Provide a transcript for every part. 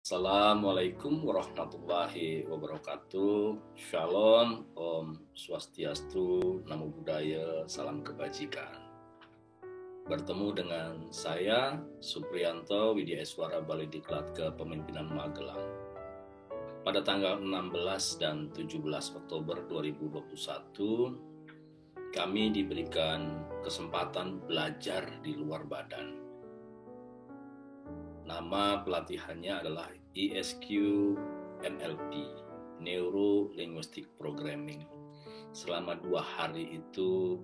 Assalamualaikum warahmatullahi wabarakatuh. Shalom, Om Swastiastu, Namo Buddhaya, salam kebajikan. Bertemu dengan saya, Supriyanto Widya Eswara Balidiklat Kepemimpinan Magelang. Pada tanggal 16 dan 17 Oktober 2021, kami diberikan kesempatan belajar di luar badan. Nama pelatihannya adalah ESQ NLP, Neuro Linguistic Programming. Selama 2 hari itu,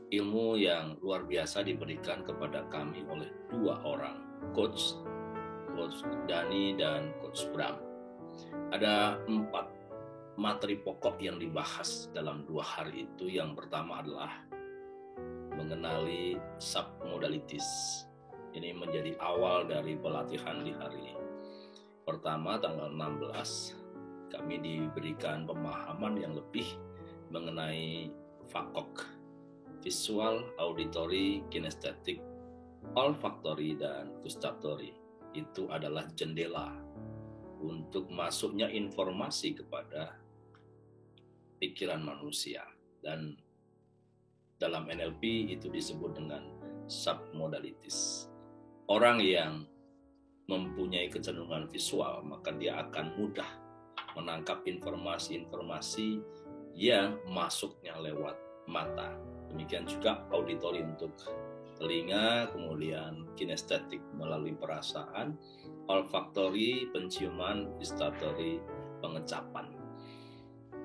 ilmu yang luar biasa diberikan kepada kami oleh 2 orang, Coach Dani dan Coach Bram. Ada 4 materi pokok yang dibahas dalam 2 hari itu. Yang pertama adalah mengenali submodalities. Ini menjadi awal dari pelatihan di hari pertama, tanggal 16. Kami diberikan pemahaman yang lebih mengenai FAKOK, visual, auditory, kinestetik, olfactory, dan gustatory. Itu adalah jendela untuk masuknya informasi kepada pikiran manusia. Dan dalam NLP itu disebut dengan submodalities. Orang yang mempunyai kecenderungan visual, maka dia akan mudah menangkap informasi-informasi yang masuknya lewat mata. Demikian juga auditori untuk telinga, kemudian kinestetik melalui perasaan, olfactory penciuman, gustatory pengecapan.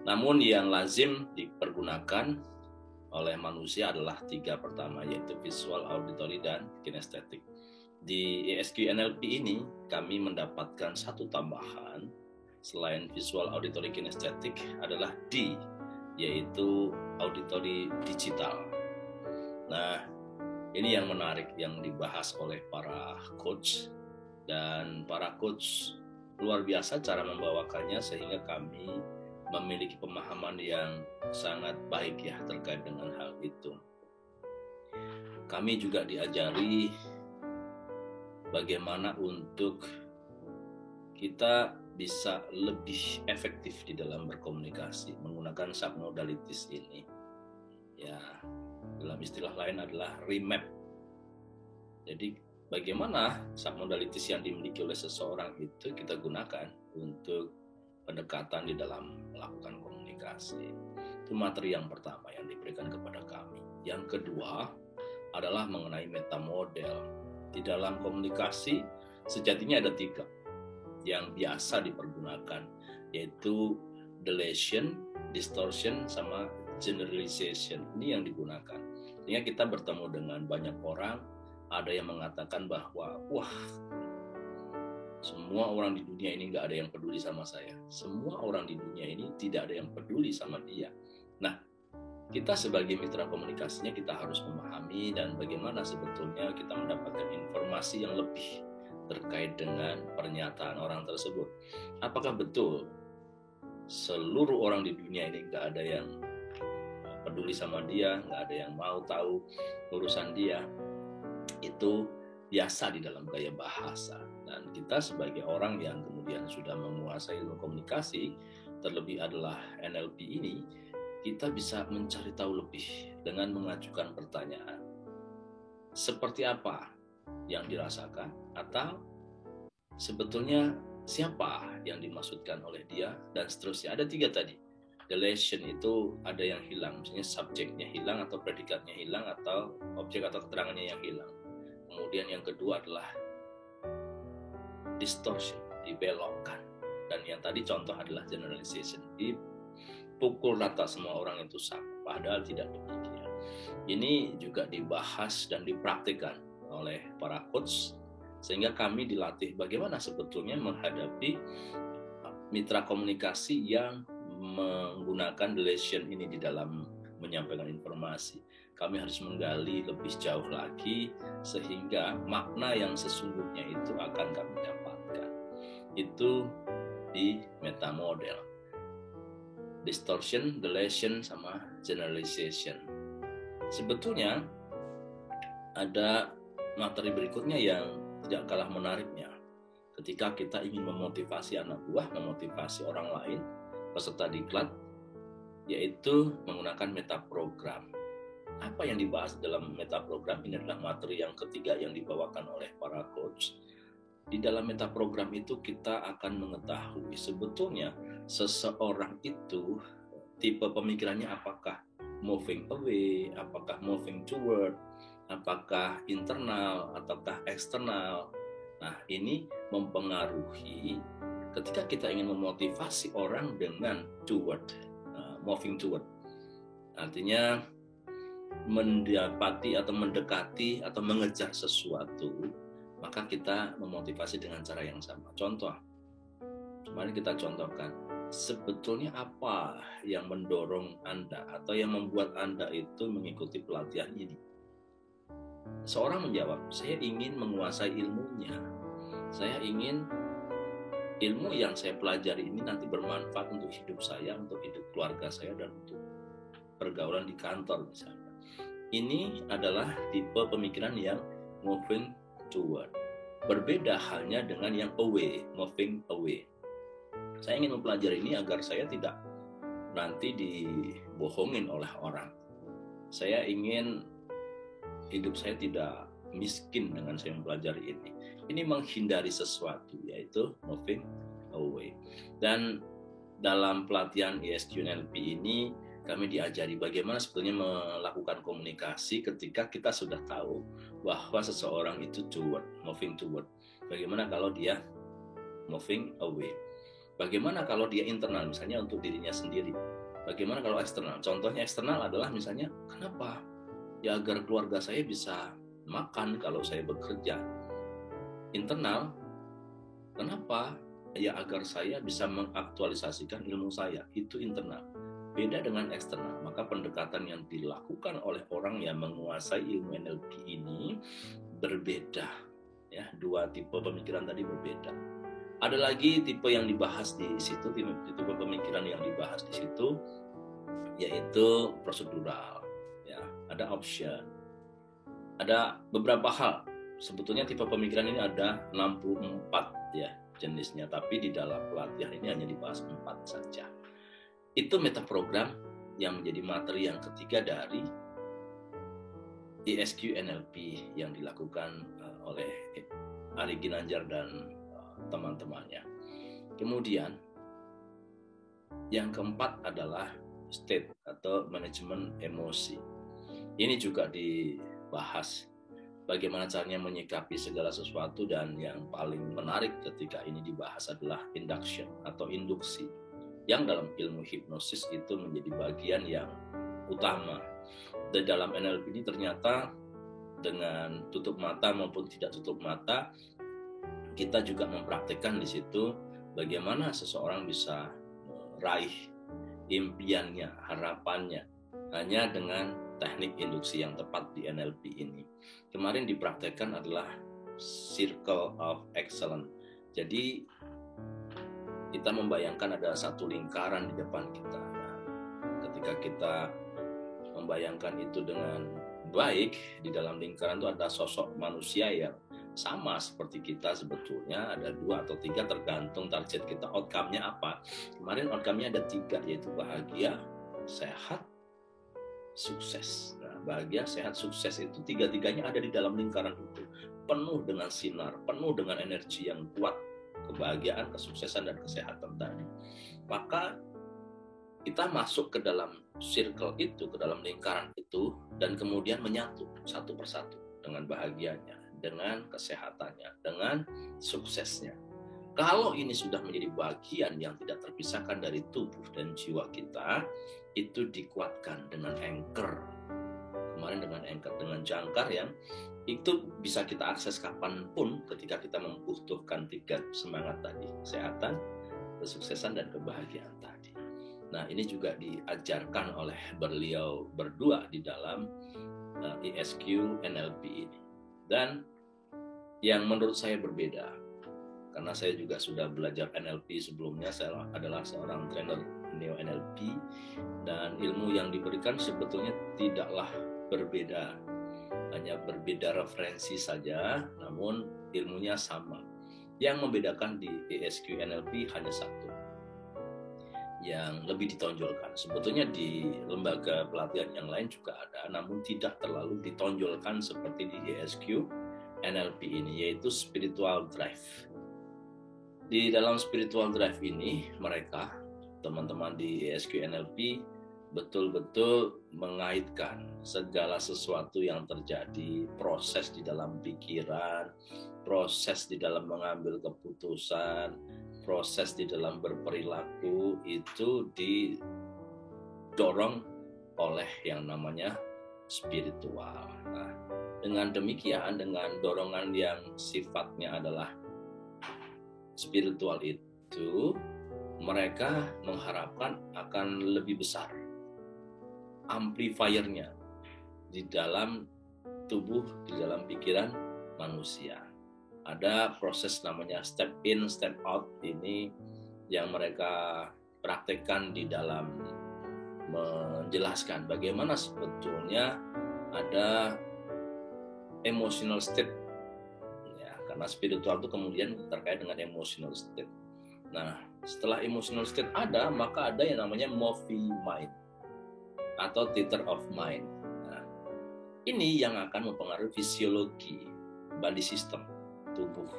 Namun yang lazim dipergunakan oleh manusia adalah 3 pertama, yaitu visual, auditory, dan kinestetik. Di ESQ NLP ini kami mendapatkan 1 tambahan selain visual, auditory, kinestetik adalah D, yaitu auditory digital. Nah, ini yang menarik yang dibahas oleh para coach, dan para coach luar biasa cara membawakannya sehingga kami memiliki pemahaman yang sangat baik ya terkait dengan hal itu. Kami juga diajari bagaimana untuk kita bisa lebih efektif di dalam berkomunikasi menggunakan submodalities ini. Ya, dalam istilah lain adalah remap. Jadi bagaimana submodalities yang dimiliki oleh seseorang itu kita gunakan untuk pendekatan di dalam melakukan komunikasi. Itu materi yang pertama yang diberikan kepada kami. Yang kedua adalah mengenai metamodel. Di dalam komunikasi sejatinya ada 3 yang biasa dipergunakan, yaitu deletion, distortion, sama generalization. Ini yang digunakan. Sehingga kita bertemu dengan banyak orang, ada yang mengatakan bahwa wah, semua orang di dunia ini nggak ada yang peduli sama saya. Semua orang di dunia ini tidak ada yang peduli sama dia. Nah, kita sebagai mitra komunikasinya kita harus memahami dan bagaimana sebetulnya kita mendapatkan informasi yang lebih terkait dengan pernyataan orang tersebut. Apakah betul seluruh orang di dunia ini nggak ada yang peduli sama dia, nggak ada yang mau tahu urusan dia? Itu biasa di dalam gaya bahasa. Dan kita sebagai orang yang kemudian sudah menguasai ilmu komunikasi, terlebih adalah NLP ini, kita bisa mencari tahu lebih dengan mengajukan pertanyaan. Seperti apa yang dirasakan, atau sebetulnya siapa yang dimaksudkan oleh dia, dan seterusnya. Ada 3 tadi. Deletion itu ada yang hilang, misalnya subjeknya hilang atau predikatnya hilang atau objek atau keterangannya yang hilang. Kemudian yang kedua adalah distortion, dibelokkan. Dan yang tadi contoh adalah generalization, dipukul rata semua orang itu sama, padahal tidak demikian. Ini juga dibahas dan dipraktikkan oleh para coach, sehingga kami dilatih bagaimana sebetulnya menghadapi mitra komunikasi yang menggunakan deletion ini di dalam menyampaikan informasi. Kami harus menggali lebih jauh lagi sehingga makna yang sesungguhnya itu akan kami dapatkan. Itu di metamodel. Distortion, deletion, sama generalization. Sebetulnya ada materi berikutnya yang tidak kalah menariknya. ketika kita ingin memotivasi anak buah, memotivasi orang lain, peserta diklat, yaitu menggunakan metaprogram. Apa yang dibahas dalam metaprogram ini adalah materi yang ketiga yang dibawakan oleh para coach. Di dalam metaprogram itu kita akan mengetahui sebetulnya seseorang itu tipe pemikirannya apakah moving away, apakah moving toward, apakah internal ataukah eksternal. Nah, ini mempengaruhi ketika kita ingin memotivasi orang dengan toward, moving toward. Artinya mendapati atau mendekati atau mengejar sesuatu, maka kita memotivasi dengan cara yang sama. Contoh, kemarin kita contohkan, sebetulnya apa yang mendorong Anda atau yang membuat Anda itu mengikuti pelatihan ini? Seorang menjawab, saya ingin menguasai ilmunya. Saya ingin ilmu yang saya pelajari ini nanti bermanfaat untuk hidup saya, untuk hidup keluarga saya, dan untuk pergaulan di kantor misalnya. Ini adalah tipe pemikiran yang moving toward. Berbeda halnya dengan yang away, moving away. Saya ingin mempelajari ini agar saya tidak nanti dibohongin oleh orang. Saya ingin hidup saya tidak miskin dengan saya mempelajari ini. Ini menghindari sesuatu, yaitu moving away. Dan dalam pelatihan ESQ NLP ini kami diajari bagaimana sebetulnya melakukan komunikasi ketika kita sudah tahu bahwa seseorang itu toward, moving toward. Bagaimana kalau dia moving away? Bagaimana kalau dia internal, misalnya untuk dirinya sendiri? Bagaimana kalau eksternal? Contohnya eksternal adalah misalnya, kenapa? Ya agar keluarga saya bisa makan kalau saya bekerja. Internal, kenapa? Ya agar saya bisa mengaktualisasikan ilmu saya. Itu internal. Beda dengan eksternal, maka pendekatan yang dilakukan oleh orang yang menguasai ilmu NLP ini berbeda. Ya, dua tipe pemikiran tadi berbeda. Ada lagi tipe yang dibahas di situ, tipe pemikiran yang dibahas di situ, yaitu prosedural. Ya, ada option. Ada beberapa hal. Sebetulnya tipe pemikiran ini ada 64 ya jenisnya, tapi di dalam pelatihan ini hanya dibahas 4 saja. Itu metaprogram yang menjadi materi yang ketiga dari ESQ NLP yang dilakukan oleh Ari Ginanjar dan teman-temannya. Kemudian yang keempat adalah state atau manajemen emosi. Ini juga dibahas bagaimana caranya menyikapi segala sesuatu, dan yang paling menarik ketika ini dibahas adalah induction atau induksi, yang dalam ilmu hipnosis itu menjadi bagian yang utama. Dan dalam NLP ini ternyata dengan tutup mata maupun tidak tutup mata, kita juga mempraktikkan di situ bagaimana seseorang bisa meraih impiannya, harapannya, hanya dengan teknik induksi yang tepat di NLP ini. Kemarin dipraktikkan adalah Circle of Excellence. Jadi kita membayangkan ada satu lingkaran di depan kita. Nah, ketika kita membayangkan itu dengan baik, di dalam lingkaran itu ada sosok manusia yang sama seperti kita sebetulnya, ada 2 atau 3 tergantung target kita, outcome-nya apa. Kemarin outcome-nya ada 3, yaitu bahagia, sehat, sukses. Nah, bahagia, sehat, sukses itu 3-tiganya ada di dalam lingkaran itu, penuh dengan sinar, penuh dengan energi yang kuat, kebahagiaan, kesuksesan, dan kesehatan tadi. Maka kita masuk ke dalam circle itu, ke dalam lingkaran itu, dan kemudian menyatu satu persatu dengan bahagianya, dengan kesehatannya, dengan suksesnya. Kalau ini sudah menjadi bagian yang tidak terpisahkan dari tubuh dan jiwa kita, itu dikuatkan dengan anchor. Kemarin dengan anchor, dengan jangkar yang itu bisa kita akses kapanpun ketika kita membutuhkan 3 semangat tadi, kesehatan, kesuksesan, dan kebahagiaan tadi. Nah, ini juga diajarkan oleh beliau berdua di dalam ESQ NLP ini. Dan yang menurut saya berbeda, karena saya juga sudah belajar NLP sebelumnya, saya adalah seorang trainer Neo NLP, dan ilmu yang diberikan sebetulnya tidaklah berbeda, hanya berbeda referensi saja, namun ilmunya sama. Yang membedakan di ESQ NLP hanya satu, yang lebih ditonjolkan. Sebetulnya di lembaga pelatihan yang lain juga ada, namun tidak terlalu ditonjolkan seperti di ESQ NLP ini, yaitu spiritual drive. Di dalam spiritual drive ini, mereka, teman-teman di ESQ NLP, betul-betul mengaitkan segala sesuatu yang terjadi, proses di dalam pikiran, proses di dalam mengambil keputusan, proses di dalam berperilaku, itu didorong oleh yang namanya spiritual. Nah, dengan demikian, dengan dorongan yang sifatnya adalah spiritual itu, mereka mengharapkan akan lebih besar amplifiernya di dalam tubuh, di dalam pikiran manusia. Ada proses namanya step in, step out, ini yang mereka praktekkan di dalam menjelaskan bagaimana sebetulnya ada emotional state ya, karena spiritual itu kemudian terkait dengan emotional state. Nah, setelah emotional state ada, maka ada yang namanya movie mind atau theater of mind. Nah, ini yang akan mempengaruhi fisiologi body system tubuh.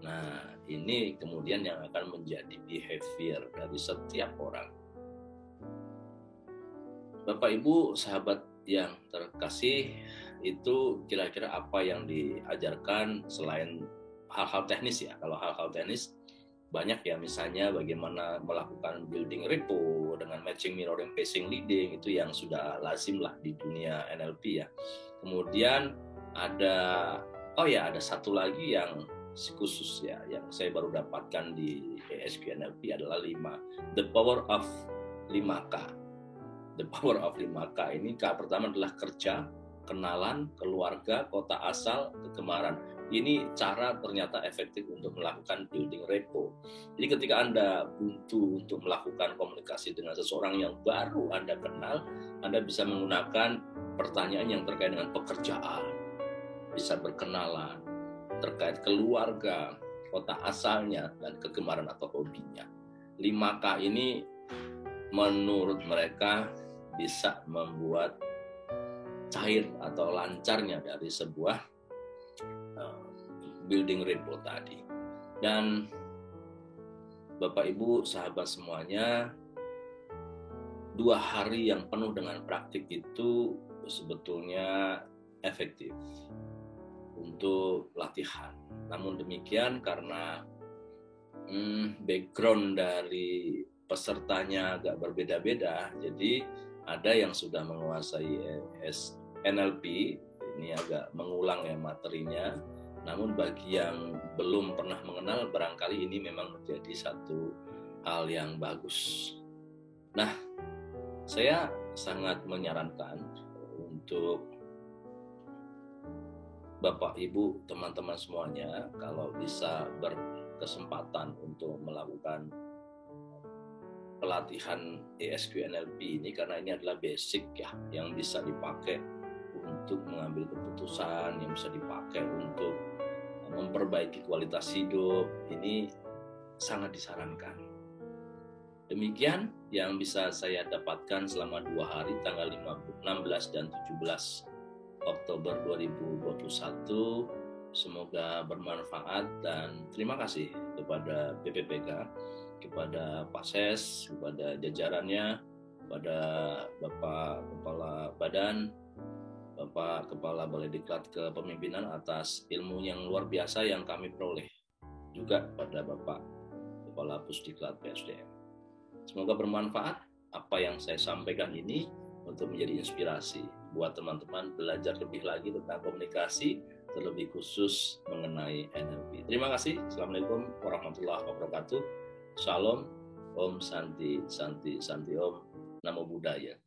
Nah, ini kemudian yang akan menjadi behavior dari setiap orang. Bapak Ibu, sahabat yang terkasih, itu kira-kira apa yang diajarkan selain hal-hal teknis ya. Kalau hal-hal teknis banyak ya, misalnya bagaimana melakukan building repo dengan matching, mirroring, pacing, leading, itu yang sudah lazim lah di dunia NLP ya. Kemudian ada satu lagi yang khusus ya, yang saya baru dapatkan di ESQ NLP adalah 5. The power of 5K. The power of 5K ini, K pertama adalah kerja, kenalan, keluarga, kota asal, kegemaran. Ini cara ternyata efektif untuk melakukan building repo. Jadi ketika Anda buntu untuk melakukan komunikasi dengan seseorang yang baru Anda kenal, Anda bisa menggunakan pertanyaan yang terkait dengan pekerjaan, bisa berkenalan, terkait keluarga, kota asalnya, dan kegemaran atau hobinya. 5K ini menurut mereka bisa membuat cair atau lancarnya dari sebuah building repo tadi. Dan Bapak Ibu, sahabat semuanya, 2 hari yang penuh dengan praktik itu sebetulnya efektif untuk latihan. Namun demikian, karena background dari pesertanya agak berbeda-beda, jadi ada yang sudah menguasai NLP, ini agak mengulang ya materinya. Namun bagi yang belum pernah mengenal, barangkali ini memang menjadi satu hal yang bagus. Nah, saya sangat menyarankan untuk Bapak, Ibu, teman-teman semuanya, kalau bisa berkesempatan untuk melakukan pelatihan ESQ NLP ini, karena ini adalah basic ya, yang bisa dipakai untuk mengambil keputusan, yang bisa dipakai untuk memperbaiki kualitas hidup, ini sangat disarankan. Demikian yang bisa saya dapatkan selama 2 hari, tanggal 16 dan 17 Oktober 2021. Semoga bermanfaat, dan terima kasih kepada BPPK, kepada Pak Ses, kepada jajarannya, kepada Bapak Kepala Badan, Bapak Kepala Balai Diklat Kepemimpinan atas ilmu yang luar biasa yang kami peroleh, juga pada Bapak Kepala Pusdiklat PSDM. Semoga bermanfaat apa yang saya sampaikan ini untuk menjadi inspirasi buat teman-teman belajar lebih lagi tentang komunikasi, terlebih khusus mengenai NLP. Terima kasih. Assalamualaikum warahmatullahi wabarakatuh. Shalom, Om Santi, Santi, Santi Om, Namo Buddhaya.